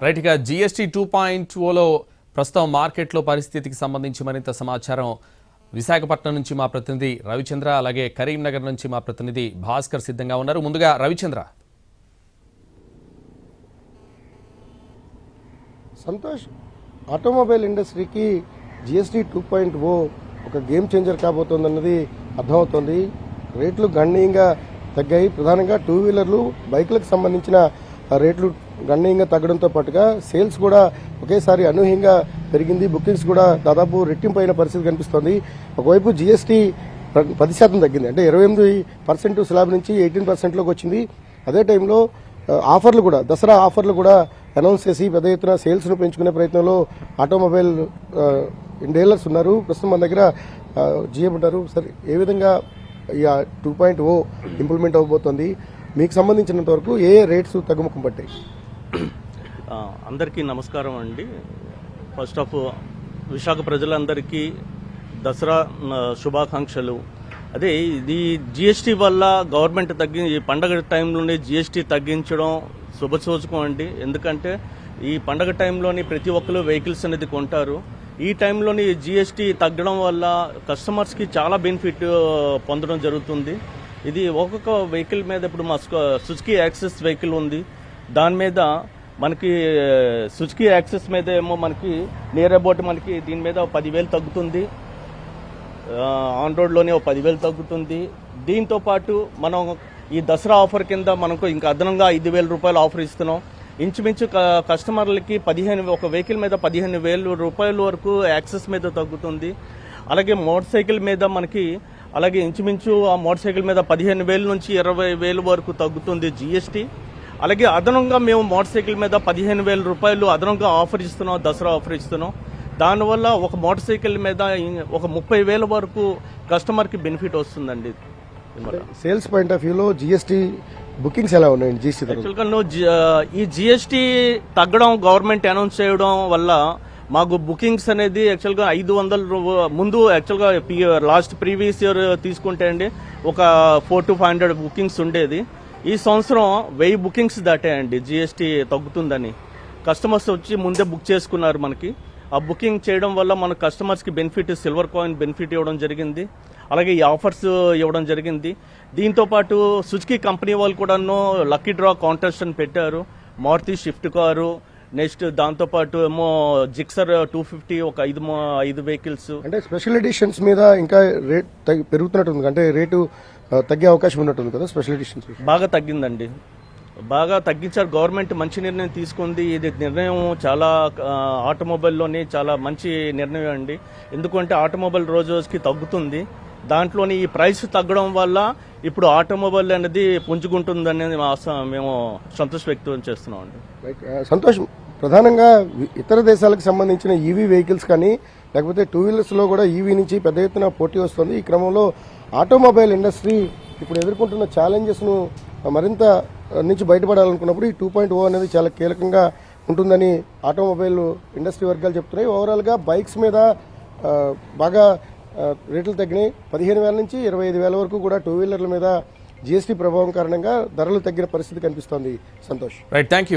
Right గా GST 2.0లో ప్రస్తుతం మార్కెట్లో పరిస్థితికి సంబంధించి మరింత సమాచారం విశాఖపట్నం నుంచి మా ప్రతినిధి రవిచంద్ర అలాగే కరీంనగర్ నుంచి మా ప్రతినిధి భాస్కర్ సిద్ధంగా ఉన్నారు. ముందుగా రవిచంద్ర. సంతోష్, ఆటోమొబైల్ ఇండస్ట్రీకి జీఎస్టీ 2.0 ఒక గేమ్ చేంజర్ కాబోతోందన్నది అర్థమవుతోంది. రేట్లు గణనీయంగా తగ్గాయి. ప్రధానంగా టూ వీలర్లు, బైకులకు సంబంధించిన రేట్లు గణనీయంగా తగ్గడంతో పాటుగా సేల్స్ కూడా ఒకేసారి అనూహ్యంగా పెరిగింది. బుకింగ్స్ కూడా దాదాపు రెట్టింపు అయిన పరిస్థితి కనిపిస్తోంది. ఒకవైపు జీఎస్టీ 10% తగ్గింది, అంటే 28% స్లాబ్ నుంచి 18%లోకి వచ్చింది. అదే టైంలో ఆఫర్లు కూడా, దసరా ఆఫర్లు కూడా అనౌన్స్ చేసి పెద్ద ఎత్తున సేల్స్ను పెంచుకునే ప్రయత్నంలో ఆటోమొబైల్ డీలర్స్ ఉన్నారు. ప్రస్తుతం మన దగ్గర జీఎం ఉంటారు. సరే, ఏ విధంగా ఈ 2.0 ఇంప్లిమెంట్ అవబోతోంది, మీకు సంబంధించినంత వరకు ఏ రేట్స్ తగ్గుముఖం పట్టాయి? అందరికీ నమస్కారం అండి. ఫస్ట్ ఆఫ్ విశాఖ ప్రజలందరికీ దసరా శుభాకాంక్షలు. అదే ఇది జీఎస్టీ వల్ల గవర్నమెంట్ ఈ పండగ టైంలోనే జీఎస్టీ తగ్గించడం శుభసూచకం అండి. ఎందుకంటే ఈ పండగ టైంలోని ప్రతి ఒక్కరు వెహికల్స్ అనేది కొంటారు. ఈ టైంలోని జీఎస్టీ తగ్గడం వల్ల కస్టమర్స్కి చాలా బెనిఫిట్ పొందడం జరుగుతుంది. ఇది ఒక్కొక్క వెహికల్ మీద, ఇప్పుడు మా సుజుకి యాక్సెస్ వెహికల్ ఉంది, దాని మీద మనకి సుజుకి యాక్సెస్ మీద ఏమో మనకి నియర్ అబౌట్ మనకి దీని మీద 10,000 తగ్గుతుంది. ఆన్ రోడ్లోనే 10,000 తగ్గుతుంది. దీంతో పాటు మనం ఈ దసరా ఆఫర్ కింద మనకు ఇంకా అదనంగా 5,000 రూపాయలు ఆఫర్ ఇస్తున్నాం. ఇంచుమించు కస్టమర్లకి ఒక వెహికల్ మీద 15,000 రూపాయల వరకు యాక్సెస్ మీద తగ్గుతుంది. అలాగే మోటార్ సైకిల్ మీద మనకి అలాగే ఇంచుమించు ఆ మోటార్ సైకిల్ మీద 15,000 నుంచి 20,000 వరకు తగ్గుతుంది జీఎస్టీ. అలాగే అదనంగా మేము మోటార్ సైకిల్ మీద 15,000 రూపాయలు అదనంగా ఆఫర్ ఇస్తున్నాం, దసరా ఆఫర్ ఇస్తున్నాం. దానివల్ల ఒక మోటార్ సైకిల్ మీద ఒక 30,000 వరకు కస్టమర్కి బెనిఫిట్ వస్తుందండి. సేల్స్ పాయింట్ ఆఫ్ వ్యూలో జీఎస్టీ బుకింగ్స్ ఎలా ఉన్నాయండి? యాక్చువల్గా ఈ జీఎస్టీ తగ్గడం, గవర్నమెంట్ అనౌన్స్ చేయడం వల్ల మాకు బుకింగ్స్ అనేది యాక్చువల్గా 500 ముందు యాక్చువల్గా లాస్ట్ ప్రీవియస్ ఇయర్ తీసుకుంటే అండి ఒక 400 to 500 బుకింగ్స్ ఉండేది. ఈ సంవత్సరం 1000 బుకింగ్స్ దాటాయండి. జీఎస్టీ తగ్గుతుందని కస్టమర్స్ వచ్చి ముందే బుక్ చేసుకున్నారు. మనకి ఆ బుకింగ్ చేయడం వల్ల మన కస్టమర్స్కి బెనిఫిట్, సిల్వర్ కాయిన్ బెనిఫిట్ ఇవ్వడం జరిగింది. అలాగే ఈ ఆఫర్స్ ఇవ్వడం జరిగింది. దీంతో పాటు సుజుకి కంపెనీ వాళ్ళు కూడాను లక్కీ డ్రా కాంటెస్ట్ అని పెట్టారు. మారుతి స్విఫ్ట్ కారు, నెక్స్ట్ దాంతోపాటు ఏమో జిక్సర్ 250 ఒక 5 వెహికల్స్. అంటే స్పెషల్ ఎడిషన్స్ మీద ఇంకా రేట్ పెరుగుతున్నట్టుంది, అంటే రేటు తగ్గే అవకాశం ఉన్నట్టుంది కదా? స్పెషల్ ఎడిషన్స్ బాగా తగ్గిందండి, బాగా తగ్గించారు. గవర్నమెంట్ మంచి నిర్ణయం తీసుకుంది. ఇది నిర్ణయం చాలా ఆటోమొబైల్లోని చాలా మంచి నిర్ణయం అండి. ఎందుకంటే ఆటోమొబైల్ రోజు రోజుకి తగ్గుతుంది. దాంట్లోని ఈ ప్రైస్ తగ్గడం వల్ల ఇప్పుడు ఆటోమొబైల్ అనేది పుంజుకుంటుందని మేము సంతోషం వ్యక్తం చేస్తున్నాం అండి. సంతోషం. ప్రధానంగా ఇతర దేశాలకు సంబంధించిన ఈవీ వెహికల్స్ కానీ లేకపోతే టూ వీలర్స్లో కూడా ఈవీ నుంచి పెద్ద ఎత్తున పోటీ వస్తుంది. ఈ క్రమంలో ఆటోమొబైల్ ఇండస్ట్రీ ఇప్పుడు ఎదుర్కొంటున్న ఛాలెంజెస్ను మరింత నుంచి బయటపడాలనుకున్నప్పుడు ఈ 2.0 అనేది చాలా కీలకంగా ఉంటుందని ఆటోమొబైల్ ఇండస్ట్రీ వర్గాలు చెప్తున్నాయి. ఓవరాల్గా బైక్స్ మీద బాగా రేట్లు తగ్గినాయి. 15,000 నుంచి 25,000 వరకు కూడా టూ వీలర్ల మీద జీఎస్టీ ప్రభావం కారణంగా ధరలు తగ్గిన పరిస్థితి కనిపిస్తోంది. సంతోష్. Right, thank you.